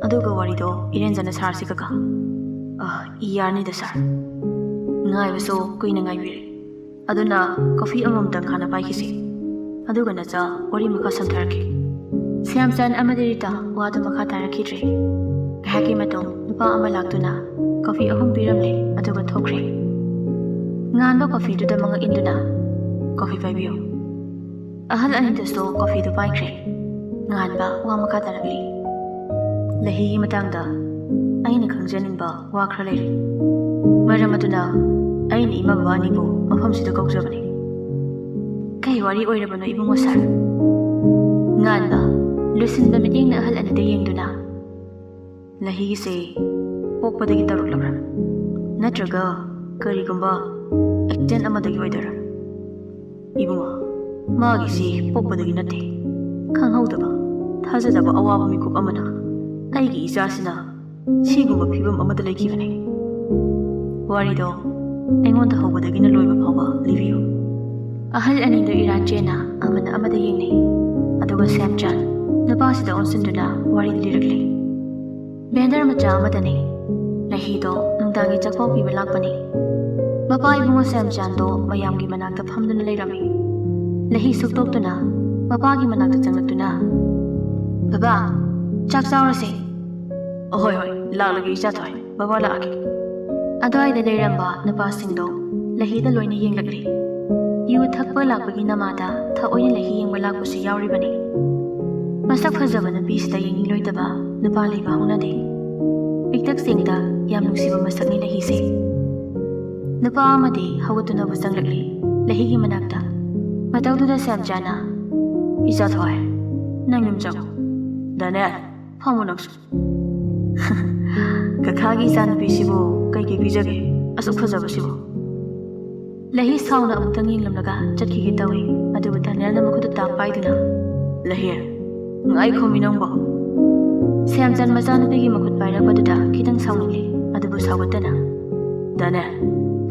ꯑꯗꯨꯒ ꯋꯥꯔꯤꯗꯣ ꯏꯔꯦꯟꯖꯅ ꯁꯥꯔꯁꯤ ꯀꯀꯥ ꯌꯥꯔꯅꯤꯗ ꯁꯥꯔ ꯉꯥꯏꯕꯁꯨ ꯀꯨꯏꯅ ꯉꯥꯏꯕꯤꯔꯦ ꯑꯗꯨꯅ ꯀꯣꯐꯤ ꯑꯃꯃꯝꯇꯪ ꯍꯥꯟꯅ ꯄꯥꯏꯈꯤꯁꯤ ꯑꯗꯨꯒ ꯅꯆꯥ ꯋꯥꯔꯤ ꯃꯈꯥ ꯁꯝꯊꯔꯛꯈꯤ ꯁ꯭ꯌꯥꯝꯆꯥꯟ ꯑꯃꯗꯤ ꯔꯤꯇꯥ ꯋꯥꯗꯨ ꯃꯈꯥ ꯇꯥꯔꯛꯈꯤꯗ꯭ꯔꯦ ꯉꯥꯏꯍꯥꯛꯀꯤ ꯃꯇꯨꯡ ꯅꯨꯄꯥ ꯑꯃ ꯂꯥꯛꯇꯨꯅ ꯀꯣꯐꯤ 3 ꯄꯤꯔꯝꯂꯦ ꯑꯗꯨꯒ ꯊꯣꯛꯈ꯭ꯔꯦ ꯉꯥꯟꯕ ꯀꯣꯐꯤꯗꯨꯗ ꯃꯉꯛ ꯏꯟꯗꯨꯅ ꯀꯣꯐꯤ ꯄꯥꯏꯕꯤꯌꯨ ꯑꯍꯜ ꯑꯅꯤꯗꯨꯁꯨ ꯀꯣꯐꯤꯗꯨ ꯄꯥꯏꯈ꯭ꯔꯦ ꯉꯥꯟꯕ ꯋꯥ ꯃꯈꯥ ꯇꯥꯔꯛꯂꯤ ꯂꯩꯍꯤꯒꯤ ꯃꯇꯥꯡꯗ ꯑꯩꯅ ꯈꯪꯖꯅꯤꯡꯕ ꯋꯥ ꯈꯔ ꯂꯩꯔꯤ ꯃꯔꯝ ꯑꯗꯨꯅ ꯑꯩꯅ ꯏꯃꯥ ꯕꯕꯥ ꯑꯅꯤꯕꯨ ꯃꯐꯝꯁꯤꯗ ꯀꯧꯖꯕꯅꯤ ꯀꯩ ꯋꯥꯔꯤ ꯑꯣꯏꯔꯕꯅꯣ ꯏꯕꯨꯡꯉꯣ ꯁꯥꯔ ꯉꯥꯟꯕ ꯂꯨꯁꯤꯟꯕ ꯃꯤꯠꯌꯦꯡꯅ ꯑꯍꯜ ꯑꯅꯤꯗ ꯌꯦꯡꯗꯨꯅ ꯂꯩꯍꯤꯒꯤꯁꯦ ꯄꯣꯛꯄꯗꯒꯤ ꯇꯧꯔꯛꯂꯕ꯭ꯔꯥ ꯅꯠꯇ꯭ꯔꯒ ꯀꯔꯤꯒꯨꯝꯕ ꯑꯦꯛꯁꯤꯗꯦꯟ ꯑꯃꯗꯒꯤ ꯑꯣꯏꯗꯣꯏꯔꯥ ꯏꯕꯨꯡꯉꯣ ꯃꯥꯒꯤꯁꯤ ꯄꯣꯛꯄꯗꯒꯤ ꯅꯠꯇꯦ ꯈꯪꯍꯧꯗꯕ ꯊꯥꯖꯗꯕ ꯑꯋꯥꯕ ꯃꯤꯀꯨꯞ ꯑꯃꯅ ꯑꯩꯒꯤ ꯏꯆꯥꯁꯤꯅ ꯁꯤꯒꯨꯝꯕ ꯐꯤꯕꯝ ꯑꯃꯗ ꯂꯩꯈꯤꯕꯅꯤ ꯋꯥꯔꯤꯗꯣ ꯑꯩꯉꯣꯟꯗ ꯍꯧꯕꯗꯒꯤꯅ ꯂꯣꯏꯕ ꯐꯥꯎꯕ ꯂꯤꯕꯤꯌꯨ ꯑꯍꯜ ꯑꯅꯤꯗꯨ ꯏꯔꯥꯟ ꯆꯦꯟꯅ ꯑꯃꯅ ꯑꯃꯗ ꯌꯦꯡꯅꯩ ꯑꯗꯨꯒ ꯁ꯭ꯌꯥꯝꯆꯥꯟ ꯅꯨꯄꯥꯁꯤꯗ ꯑꯣꯟꯁꯤꯟꯗꯨꯅ ꯋꯥꯔꯤꯗ ꯂꯤꯔꯛꯂꯤ ꯚꯦꯟꯗꯔ ꯃꯆꯥ ꯑꯃꯗꯅꯤ ꯂꯩꯍꯤꯗꯣ ꯅꯨꯡꯗꯥꯡꯒꯤ ꯆꯥꯛꯄꯥꯎ ꯄꯤꯕ ꯂꯥꯛꯄꯅꯤ ꯃꯄꯥ ꯏꯕꯨꯡꯉꯣ ꯁ꯭ꯌꯥꯝꯆꯥꯟꯗꯣ ꯃꯌꯥꯝꯒꯤ ꯃꯅꯥꯛꯇ ꯐꯝꯗꯨꯅ ꯂꯩꯔꯝꯃꯤ ꯂꯩꯍꯤ ꯁꯨꯛꯇꯣꯛꯇꯨꯅ ꯃꯄꯥꯒꯤ ꯃꯅꯥꯛꯇ ꯆꯪꯂꯛꯇꯨꯅ ꯕꯕꯥ ꯆꯥꯛ ꯆꯥꯎꯔꯁꯦ ꯍꯣꯏ ꯂꯥꯛꯂꯒꯦ ꯏꯆꯥꯊꯣꯏ ꯕꯕꯥ ꯂꯥꯛꯑꯒꯦ ꯑꯗꯨꯋꯥꯏꯗ ꯂꯩꯔꯝꯕ ꯅꯨꯄꯥꯁꯤꯡꯗꯣ ꯂꯩꯍꯤꯗ ꯂꯣꯏꯅ ꯌꯦꯡꯂꯛꯂꯤ ꯌꯨ ꯊꯛꯄ ꯂꯥꯛꯄꯒꯤ ꯅꯃꯥꯗ ꯊꯑꯣꯏꯅ ꯂꯩꯍꯤ ꯌꯦꯡꯕ ꯂꯥꯛꯄꯁꯨ ꯌꯥꯎꯔꯤꯕꯅꯤ ꯃꯁꯛ ꯐꯖꯕ ꯅꯨꯄꯤꯁꯤꯗ ꯌꯦꯡꯅꯤꯡꯂꯣꯏꯗꯕ ꯅꯨꯄꯥ ꯂꯩꯕ ꯍꯧꯅꯗꯦ ꯄꯤꯛꯇꯛꯁꯤꯡꯗ ꯌꯥꯝ ꯅꯨꯡꯁꯤꯕ ꯃꯁꯛꯅꯤ ꯂꯩꯍꯤꯁꯦ ꯅꯨꯄꯥ ꯑꯃꯗꯤ ꯍꯧꯒꯠꯇꯨꯅꯕꯨ ꯆꯪꯂꯛꯂꯤ ꯂꯩꯍꯤꯒꯤ ꯃꯅꯥꯛꯇ ꯃꯇꯧꯗꯨꯗ ꯁ꯭ꯌꯥꯝꯆꯥꯟꯅ ꯏꯆꯥꯊꯣꯏ ꯅꯪ ꯌꯨꯝ ꯆꯪꯉꯨ ꯗꯅꯦꯜ ꯐꯝꯃꯨ ꯅꯪꯁꯨ ꯀꯀꯥꯒꯤ ꯏꯆꯥꯅꯨꯄꯤꯁꯤꯕꯨ ꯀꯩꯀꯩ ꯄꯤꯖꯒꯦ ꯑꯁꯨꯛ ꯐꯖꯕꯁꯤꯕꯨ ꯂꯍꯤ ꯁꯥꯎꯅ ꯑꯃꯨꯛꯇꯪ ꯌꯦꯡꯂꯝꯂꯒ ꯆꯠꯈꯤꯒꯦ ꯇꯧꯏ ꯑꯗꯨꯕꯨ ꯗꯥꯅꯤꯌꯦꯜꯅ ꯃꯈꯨꯠꯇ ꯇꯥꯞ ꯄꯥꯏꯗꯨꯅ ꯂꯍꯤ ꯉꯥꯏꯈꯣꯃꯤ ꯅꯪꯕꯣ ꯁꯦꯝꯆꯟ ꯃꯆꯥꯅꯨꯄꯤꯒꯤ ꯃꯈꯨꯠ ꯄꯥꯏꯔꯛꯄꯗꯨꯗ ꯈꯤꯇꯪ ꯁꯥꯎꯅꯤꯡꯂꯤ ꯑꯗꯨꯕꯨ ꯁꯥꯎꯒꯠꯇꯅ ꯗꯥꯅꯤꯌꯦꯜ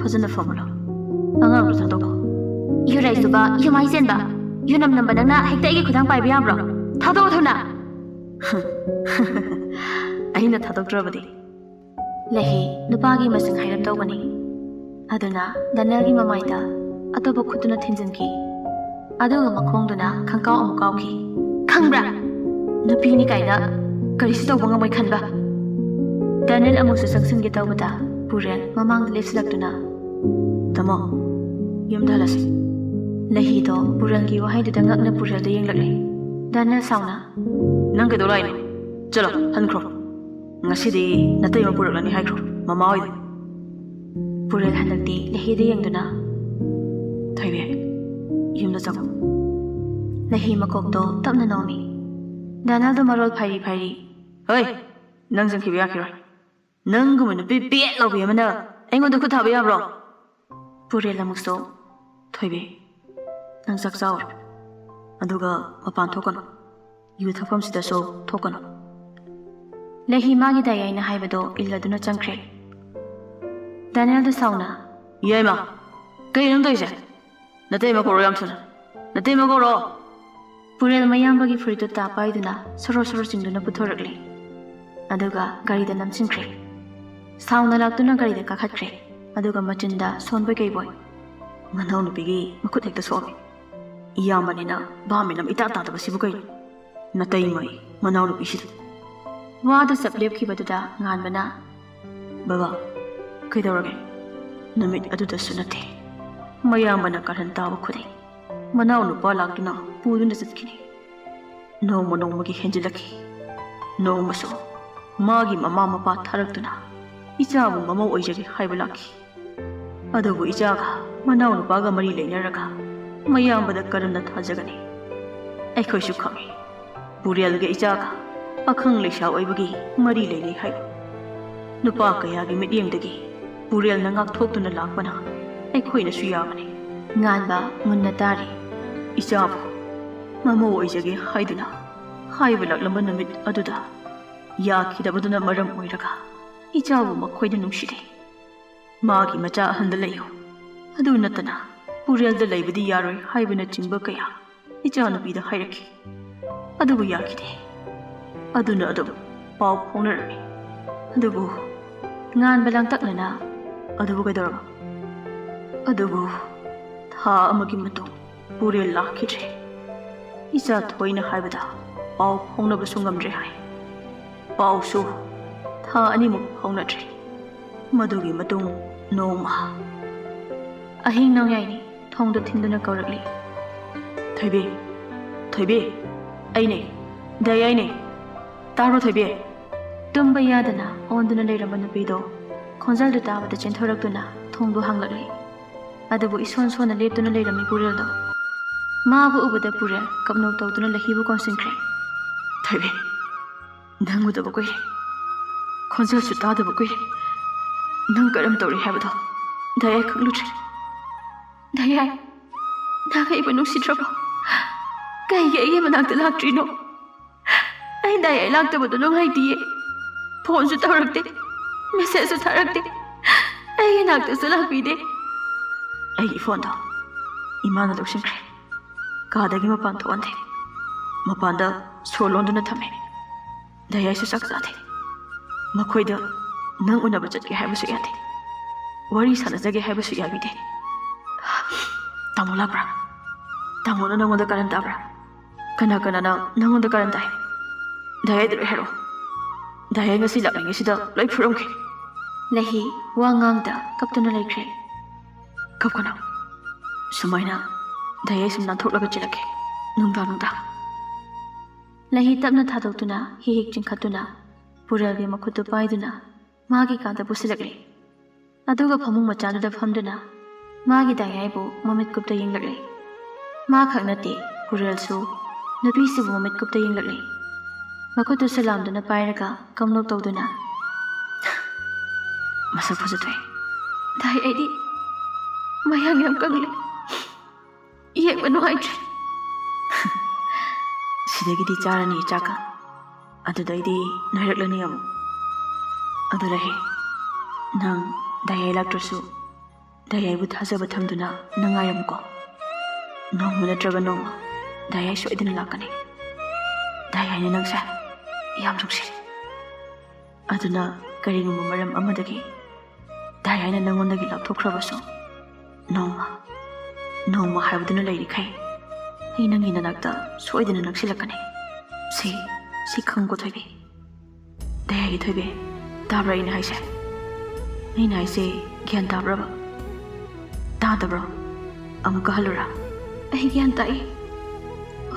ꯐꯖꯅ ꯐꯝꯃꯨꯂꯣ ꯑꯉꯥꯡꯗꯣ ꯊꯥꯗꯣꯛꯈꯣ ꯌꯨꯔꯩꯁꯨꯕ ꯌꯨꯃꯥꯏ ꯆꯦꯟꯕ ꯌꯨꯅꯝ ꯅꯝꯕ ꯅꯪꯅ ꯍꯦꯛꯇ ꯑꯩꯒꯤ ꯈꯨꯗꯥꯡ ꯄꯥꯏꯕ ꯌꯥꯕ꯭ꯔꯣ ꯊꯥꯗꯣꯛꯑꯣ ꯊꯨꯅ ꯑꯩꯅ ꯊꯥꯗꯣꯛꯇ꯭ꯔꯕꯗꯤ ꯂꯍꯤ ꯅꯨꯄꯥꯒꯤ ꯃꯁꯤꯡ ꯍꯥꯏꯔꯞ ꯇꯧꯕꯅꯤ ꯑꯗꯨꯅ ꯗꯥꯅꯤꯌꯦꯜꯒꯤ ꯃꯃꯥꯏꯗ ꯑꯇꯣꯞꯄ ꯈꯨꯠꯇꯨꯅ ꯊꯤꯟꯖꯤꯟꯈꯤ ꯑꯗꯨꯒ ꯃꯈꯣꯡꯗꯨꯅ ꯈꯪꯀꯥꯎ ꯑꯃꯨꯛ ꯀꯥꯎꯈꯤ ꯈꯪꯕ꯭ꯔꯥ ꯅꯨꯄꯤꯅꯤ ꯀꯥꯏꯅ ꯀꯔꯤꯁꯨ ꯇꯧꯕ ꯉꯝꯃꯣꯏ ꯈꯟꯕ ꯗꯥꯅꯤꯌꯦꯜ ꯑꯃꯨꯛꯁꯨ ꯆꯪꯁꯤꯟꯒꯦ ꯇꯧꯕꯗ ꯄꯨꯔꯦꯜ ꯃꯃꯥꯡꯗ ꯂꯦꯞꯁꯤꯜꯂꯛꯇꯨꯅ ꯇꯥꯃꯣ ꯌꯨꯝꯗ ꯍꯜꯂꯁꯤ ꯂꯍꯤꯗꯣ ꯄꯨꯔꯦꯜꯒꯤ ꯋꯥꯍꯩꯗꯨꯗ ꯉꯛꯅ ꯄꯨꯔꯦꯜꯗ ꯌꯦꯡꯂꯛꯂꯦ ꯗꯥꯅꯤꯌꯦꯜ ꯁꯥꯎꯅ ꯅꯪ ꯀꯩꯗꯧ ꯂꯥꯛꯏꯅꯣ ꯆꯠꯂꯣ ꯍꯟꯈ꯭ꯔꯣ ꯉꯁꯤꯗꯤ ꯅꯇꯩꯃ ꯄꯨꯔꯛꯂꯅꯤ ꯍꯥꯏꯈ꯭ꯔꯣ ꯃꯃꯥ ꯍꯣꯏꯗ ꯄꯨꯔꯦꯜ ꯍꯟꯗꯛꯇꯤ ꯂꯍꯤꯗ ꯌꯦꯡꯗꯨꯅ ꯊꯣꯏꯕꯤ ꯌꯨꯝꯗ ꯆꯪꯉꯣ ꯂꯍꯤ ꯃꯀꯣꯛꯇꯣ ꯇꯞꯅ ꯅꯣꯝꯃꯤ ꯗꯥꯅꯤꯌꯦꯜꯗꯣ ꯃꯔꯣꯜ ꯐꯩꯔꯤ ꯍꯣꯏ ꯅꯪ ꯆꯪꯈꯤꯕ ꯌꯥꯈꯤꯔꯣꯏ ꯅꯪꯒꯨꯝꯕ ꯅꯨꯄꯤ ꯄꯦꯠ ꯂꯧꯕꯤ ꯑꯃꯅ ꯑꯩꯉꯣꯟꯗ ꯈꯨꯠ ꯊꯥꯕ ꯌꯥꯕ꯭ꯔꯣ ꯄꯨꯔꯦꯜ ꯑꯃꯨꯛꯁꯨ ꯊꯣꯏꯕꯤ ꯅꯪ ꯆꯥꯛ ꯆꯥꯎꯔꯣ ꯑꯗꯨꯒ ꯃꯄꯥꯟ ꯊꯣꯛꯀꯅꯨ ꯌꯨ ꯊꯛꯐꯝꯁꯤꯗꯁꯨ ꯊꯣꯛꯀꯅꯨ ꯂꯍꯤ ꯃꯥꯒꯤ ꯗꯥꯌꯥꯏꯅ ꯍꯥꯏꯕꯗꯣ ꯏꯜꯂꯗꯨꯅ ꯆꯪꯈ꯭ꯔꯦ ꯗꯥꯅꯤꯌꯦꯜꯗ ꯁꯥꯎꯅ ꯌꯥꯏꯃ ꯀꯩꯅꯣ ꯅꯪ ꯇꯧꯔꯤꯁꯦ ꯅꯇꯩꯃ ꯀꯧꯔꯣ ꯌꯥꯝ ꯊꯨꯅ ꯅꯇꯩꯃ ꯀꯧꯔꯣ ꯄꯨꯔꯦꯜ ꯃꯌꯥꯝꯕꯒꯤ ꯐꯨꯔꯤꯠꯇꯨ ꯇꯥꯞ ꯄꯥꯏꯗꯨꯅ ꯁꯣꯔꯣ ꯁꯣꯔꯣ ꯆꯤꯡꯗꯨꯅ ꯄꯨꯊꯣꯔꯛꯂꯤ ꯑꯗꯨꯒ ꯒꯥꯔꯤꯗ ꯅꯝꯁꯤꯟꯈ꯭ꯔꯦ ꯁꯥꯎꯅ ꯂꯥꯛꯇꯨꯅ ꯒꯥꯔꯤꯗ ꯀꯥꯈꯠꯈ꯭ꯔꯦ ꯑꯗꯨꯒ ꯃꯆꯤꯟꯗ ꯁꯣꯟꯕꯣꯏ ꯀꯩꯕꯣꯏ ꯃꯅꯥꯎ ꯅꯨꯄꯤꯒꯤ ꯃꯈꯨꯠ ꯍꯦꯛꯇ ꯁꯣꯛꯑꯝꯃꯤ ꯏꯌꯥꯝꯕꯅꯤꯅ ꯚꯥꯃꯤꯅ ꯏꯇꯥ ꯇꯥꯗꯕꯁꯤꯕꯨ ꯀꯩꯅꯣ ꯅꯇꯩꯃꯩ ꯃꯅꯥꯎ ꯅꯨꯄꯤꯁꯤꯗ ꯋꯥꯗꯨ ꯆꯞ ꯂꯦꯞꯈꯤꯕꯗꯨꯗ ꯉꯥꯟꯕꯅ ꯕꯕꯥ ꯀꯩꯗꯧꯔꯒꯦ ꯅꯨꯃꯤꯠ ꯑꯗꯨꯗꯁꯨ ꯅꯠꯇꯦ ꯃꯌꯥꯝꯕꯅ ꯀꯥꯔꯟ ꯇꯥꯕ ꯈꯨꯗꯤꯡ ꯃꯅꯥꯎ ꯅꯨꯄꯥ ꯂꯥꯛꯇꯨꯅ ꯄꯨꯗꯨꯅ ꯆꯠꯈꯤꯅꯤ ꯅꯣꯡꯃ ꯅꯣꯡꯃꯒꯤ ꯍꯦꯟꯖꯤꯜꯂꯛꯈꯤ ꯅꯣꯡꯃꯁꯨ ꯃꯥꯒꯤ ꯃꯃꯥ ꯃꯄꯥ ꯊꯥꯔꯛꯇꯨꯅ ꯏꯆꯥꯕꯨ ꯃꯃꯧ ꯑꯣꯏꯖꯒꯦ ꯍꯥꯏꯕ ꯂꯥꯛꯈꯤ ꯑꯗꯨꯕꯨ ꯏꯆꯥꯒ ꯃꯅꯥꯎ ꯅꯨꯄꯥꯒ ꯃꯔꯤ ꯂꯩꯅꯔꯒ ꯃꯌꯥꯝꯕꯗ ꯀꯔꯝꯅ ꯊꯥꯖꯒꯅꯤ ꯑꯩꯈꯣꯏꯁꯨ ꯈꯪꯉꯤ ꯄꯨꯔꯦꯜꯒ ꯏꯆꯥꯒ ꯑꯈꯪ ꯂꯩꯁꯥ ꯑꯣꯏꯕꯒꯤ ꯃꯔꯤ ꯂꯩꯅꯩ ꯍꯥꯏꯕ ꯅꯨꯄꯥ ꯀꯌꯥꯒꯤ ꯃꯤꯠꯌꯦꯡꯗꯒꯤ ꯄꯨꯔꯦꯜꯅ ꯉꯥꯛꯊꯣꯛꯇꯨꯅ ꯂꯥꯛꯄꯅ ꯑꯩꯈꯣꯏꯅꯁꯨ ꯌꯥꯕꯅꯤ ꯉꯥꯟꯕ ꯃꯨꯟꯅ ꯇꯥꯔꯤ ꯏꯆꯥꯕꯨ ꯃꯃꯧ ꯑꯣꯏꯖꯒꯦ ꯍꯥꯏꯗꯨꯅ ꯍꯥꯏꯕ ꯂꯥꯛꯂꯝꯕ ꯅꯨꯃꯤꯠ ꯑꯗꯨꯗ ꯌꯥꯈꯤꯗꯕꯗꯨꯅ ꯃꯔꯝ ꯑꯣꯏꯔꯒ ꯏꯆꯥꯕꯨ ꯃꯈꯣꯏꯅ ꯅꯨꯡꯁꯤꯗꯦ ꯃꯥꯒꯤ ꯃꯆꯥ ꯑꯍꯟꯗ ꯂꯩꯌꯨ ꯑꯗꯨ ꯅꯠꯇꯅ ꯄꯨꯔꯦꯜꯗ ꯂꯩꯕꯗꯤ ꯌꯥꯔꯣꯏ ꯍꯥꯏꯕꯅꯆꯤꯡꯕ ꯀꯌꯥ ꯏꯆꯥꯅꯨꯄꯤꯗ ꯍꯥꯏꯔꯛꯈꯤ ꯑꯗꯨꯕꯨ ꯌꯥꯈꯤꯗꯦ ꯑꯗꯨꯅ ꯑꯗꯨꯝ ꯄꯥꯎ ꯐꯥꯎꯅꯔꯝꯃꯤ ꯑꯗꯨꯕꯨ ꯉꯥꯟꯕ ꯂꯥꯡꯇꯛꯅꯅ ꯑꯗꯨꯕꯨ ꯀꯩꯗꯧꯔꯕ ꯑꯗꯨꯕꯨ ꯊꯥ ꯑꯃꯒꯤ ꯃꯇꯨꯡ ꯄꯨꯔꯦꯜ ꯂꯥꯛꯈꯤꯗ꯭ꯔꯦ ꯏꯆꯥ ꯊꯣꯏꯅ ꯍꯥꯏꯕꯗ ꯄꯥꯎ ꯐꯥꯎꯅꯕꯁꯨ ꯉꯝꯗ꯭ꯔꯦ ꯍꯥꯏ ꯄꯥꯎꯁꯨ ꯊꯥ ꯑꯅꯤꯃꯨꯛ ꯐꯥꯎꯅꯗ꯭ꯔꯦ ꯃꯗꯨꯒꯤ ꯃꯇꯨꯡ ꯅꯣꯡꯃ ꯑꯍꯤꯡ ꯅꯣꯡꯌꯥꯏꯅꯤ ꯊꯣꯡꯗ ꯊꯤꯟꯗꯨꯅ ꯀꯧꯔꯛꯂꯤ ꯊꯣꯏꯕꯤ ꯊꯣꯏꯕꯤ ꯑꯩꯅꯦ ꯗꯌꯥꯏꯅꯦ ꯇꯥꯕ꯭ꯔꯣ ꯊꯣꯏꯕꯤ ꯇꯨꯝꯕ ꯌꯥꯗꯅ ꯑꯣꯟꯗꯨꯅ ꯂꯩꯔꯝꯕ ꯅꯨꯄꯤꯗꯣ ꯈꯣꯟꯖꯦꯜꯗꯨ ꯇꯥꯕꯗ ꯆꯦꯟꯊꯣꯔꯛꯇꯨꯅ ꯊꯣꯡꯗꯣ ꯍꯥꯡꯂꯛꯂꯤ ꯑꯗꯨꯕꯨ ꯏꯁꯣꯟ ꯁꯣꯟꯅ ꯂꯦꯞꯇꯨꯅ ꯂꯩꯔꯝꯃꯤ ꯄꯨꯔꯦꯜꯗꯣ ꯃꯥꯕꯨ ꯎꯕꯗ ꯄꯨꯔꯦꯜ ꯀꯞꯅꯧ ꯇꯧꯗꯨꯅ ꯂꯍꯤꯕꯨ ꯀꯣꯟꯁꯤꯟꯈ꯭ꯔꯦ ꯊꯣꯏꯕꯤ ꯅꯪ ꯎꯗꯕ ꯀꯨꯏꯔꯦ ꯈꯣꯟꯖꯦꯜꯁꯨ ꯇꯥꯗꯕ ꯀꯨꯏꯔꯦ ꯅꯪ ꯀꯔꯝ ꯇꯧꯔꯤ ꯍꯥꯏꯕꯗꯣ ꯗꯌꯥꯏ ꯈꯪꯂꯨꯗ꯭ꯔꯦ ꯗꯌꯥꯏ ꯅꯪ ꯑꯩꯕꯨ ꯅꯨꯡꯁꯤꯗ꯭ꯔꯕꯣ ꯀꯩꯒꯤ ꯑꯩꯒꯤ ꯃꯅꯥꯛꯇ ꯂꯥꯛꯇ꯭ꯔꯤꯅꯣ ꯑꯩ ꯗꯌꯥꯏ ꯂꯥꯛꯇꯕꯗꯣ ꯅꯨꯡꯉꯥꯏꯇꯤꯌꯦ ꯐꯣꯟꯁꯨ ꯇꯧꯔꯛꯇꯦ ꯃꯦꯁꯦꯖꯁꯨ ꯊꯥꯔꯛꯇꯦ ꯑꯩꯒꯤ ꯅꯥꯛꯇꯁꯨ ꯂꯥꯛꯄꯤꯗꯦ ꯑꯩꯒꯤ ꯐꯣꯟꯗꯣ ꯏꯃꯥꯅ ꯂꯧꯁꯤꯟꯈ꯭ꯔꯦ ꯀꯥꯗꯒꯤ ꯃꯄꯥꯟ ꯊꯣꯛꯍꯟꯗꯦ ꯃꯄꯥꯟꯗ ꯁꯣ ꯂꯣꯟꯗꯨꯅ ꯊꯝꯃꯦ ꯗꯌꯥꯏꯁꯨ ꯆꯥꯛ ꯆꯥꯗꯦ ꯃꯈꯣꯏꯗ ꯅꯪ ꯎꯅꯕ ꯆꯠꯀꯦ ꯍꯥꯏꯕꯁꯨ ꯌꯥꯗꯦ ꯋꯥꯔꯤ ꯁꯥꯟꯅꯖꯒꯦ ꯍꯥꯏꯕꯁꯨ ꯌꯥꯕꯤꯗꯦ ꯇꯥꯃꯣ ꯂꯥꯛꯄ꯭ꯔꯥ ꯇꯥꯃꯣꯅ ꯅꯪꯉꯣꯟꯗ ꯀꯔꯟ ꯇꯥꯕ꯭ꯔꯥ ꯀꯅꯥ ꯀꯅꯥꯅ ꯅꯪꯉꯣꯟꯗ ꯀꯔꯟ ꯇꯥꯏ ꯗꯌꯥꯏꯗ ꯂꯣꯏ ꯍꯥꯏꯔꯛꯑꯣ ꯗꯌꯥꯏ ꯉꯁꯤ ꯂꯥꯛꯅꯤꯡꯉꯤꯁꯤꯗ ꯂꯣꯏ ꯐꯨꯔꯝꯈꯤ ꯂꯍꯤ ꯋꯥ ꯉꯥꯡꯗ ꯀꯞꯇꯨꯅ ꯂꯩꯈ꯭ꯔꯦ ꯀꯞꯀꯅꯨ ꯁꯨꯃꯥꯏꯅ ꯗꯌꯥꯏ ꯁꯨꯝ ꯅꯥꯟꯊꯣꯛꯂꯒ ꯆꯦꯜꯂꯛꯀꯦ ꯅꯨꯡꯗꯥꯡ ꯂꯍꯤ ꯇꯞꯅ ꯊꯥꯗꯣꯛꯇꯨꯅ ꯍꯤꯛ ꯆꯤꯡꯈꯠꯇꯨꯅ ꯄꯨꯔꯦꯜꯒꯤ ꯃꯈꯨꯠꯇꯨ ꯄꯥꯏꯗꯨꯅ ꯃꯥꯒꯤ ꯀꯥꯗ ꯄꯨꯁꯤꯜꯂꯛꯂꯤ ꯑꯗꯨꯒ ꯐꯃꯨꯡ ꯃꯆꯥꯗꯨꯗ ꯐꯝꯗꯨꯅ ꯃꯥꯒꯤ ꯗꯌꯥꯏꯕꯨ ꯃꯃꯤꯠ ꯀꯨꯞꯇ ꯌꯦꯡꯂꯛꯂꯤ ꯃꯥ ꯈꯛ ꯅꯠꯇꯦ ꯄꯨꯔꯦꯜꯁꯨ ꯅꯨꯄꯤꯁꯤꯕꯨ ꯃꯃꯤꯠ ꯀꯨꯞꯇ ꯌꯦꯡꯂꯛꯂꯤ Makutu salamduna pairaga kamlok tawduna. Masak fazatwe. Dai aidi mayang yam kangle. Yek manuaitri. Sidagidi charani chaka. Adudaidi nailaklani amu. Adurahe. Nang dayai laktrasu. Dayai bu thazaba thamduna nangayam ko. Nongma natraga nongma. Dayai soidina lakani. Dayai ni nangsa. Yam nungsi. Aduna karigumba maram amadagi. Dayai na nangondagi lapthokrabasu. Nongma haibuduna lairi khai. Ai nangi nanakta soidina naksilakani. Si khangko Thoibi. Dayai Thoibi. Tabra ina haise. Ina haise gyan tabra ba. Tadabra. Amuka halura. Ai gyan tai.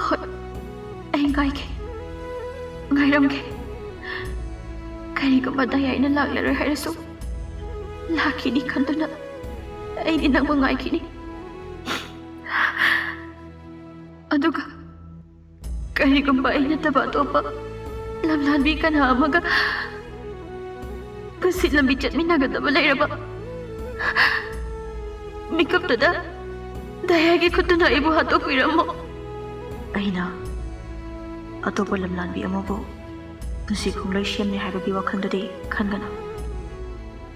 Hoi. Ai ngai ke. Ngairam ke. Karigumba dayai na laklaroi hairasu. Lakini khanduna. Ai di nang mangai kini. Aduga karigumba ai nataba topa lamlanbi kana amaga kasi lambi chatminagadaba lairaba mikaptada dayagi khutuna ibu hatokiramo aina atopa lamlanbi amabu kasi khungloi shemne haibagi wakhandade khangana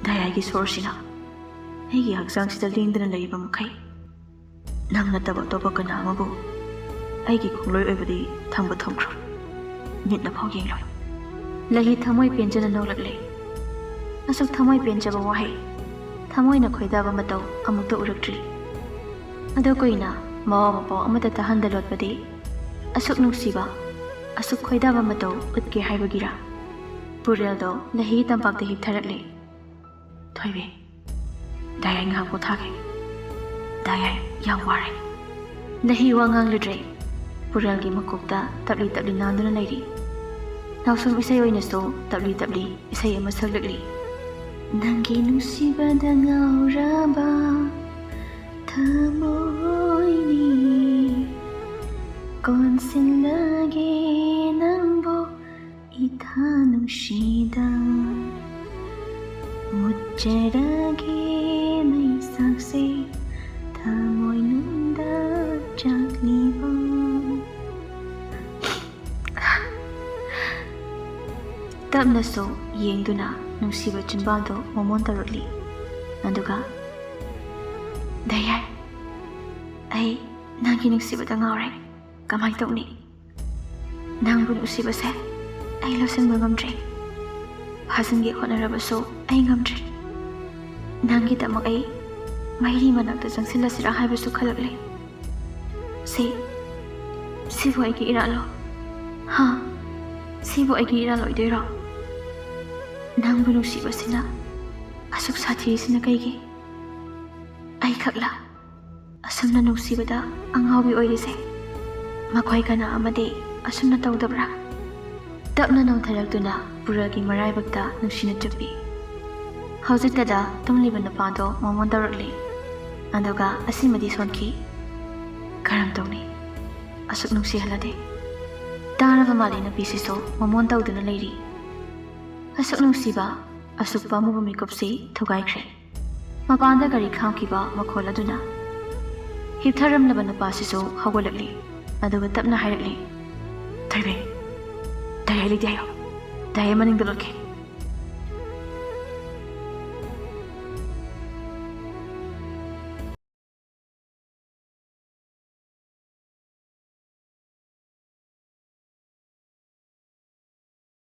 dayagi sorsina aigi haksang sida lingdana laiba makai nang nataba topa kana amabu aigi khungloi oibadi thangba thongkro nitna phau yengloi lahi thamoi penjana nolakle asuk thamoi penjaba wahai thamoi na khoidaba matau amukta uraktri ado koina mawa mapaw amata tahanda lotbadi asuk nungsiba asuk khoidaba matau utke haibagira pureldo lahi tampakta hiptharakle Thoibi dayai ngam ko thage dayai yang ware lahi wangang ludre Puralgi makokta tabli nanduna lairi. Nausum isay oinaso tabli isay ama saglagli. Nangi nusibada ngauraba thamoy ni konsin lagi nangbo itha nushida mujjaragi may saksi thamoy nunda jakliba. Tapna so yengduna nungsiba chunbaldo momon tarukli aduga dayai ai nangi nungsibada ngawre kamai tawni nangbu nungsibase ai losanba ngamdre hasangi honarabaso ai ngamdre nangi tamak ai mairi manakta jangsilasira haibasu khalakle sibu aigi iralo ha sibu aigi iralo idero nangbu nuksibasina asuk sathiyisina kaigi ai khakla asumna nuksibada angawi oirise makhoi kana amade asumna tawdabra tapna nongtharaktuna puragi maraibakta nuksina chuppi haujitada tumliba napado momon tarakli aduga asimadi sonki karam tawni asuk nungsi halade taraba mali na pisiso momon tawduna lairi asuk nungsiba asuk pamuba mikopsi thugaikre mapanda gari khangkiba makholaduna hiptharamlaba napasiso hawalakli aduga tapna hairakli Thoibi dayai lidayo dayai maningdolke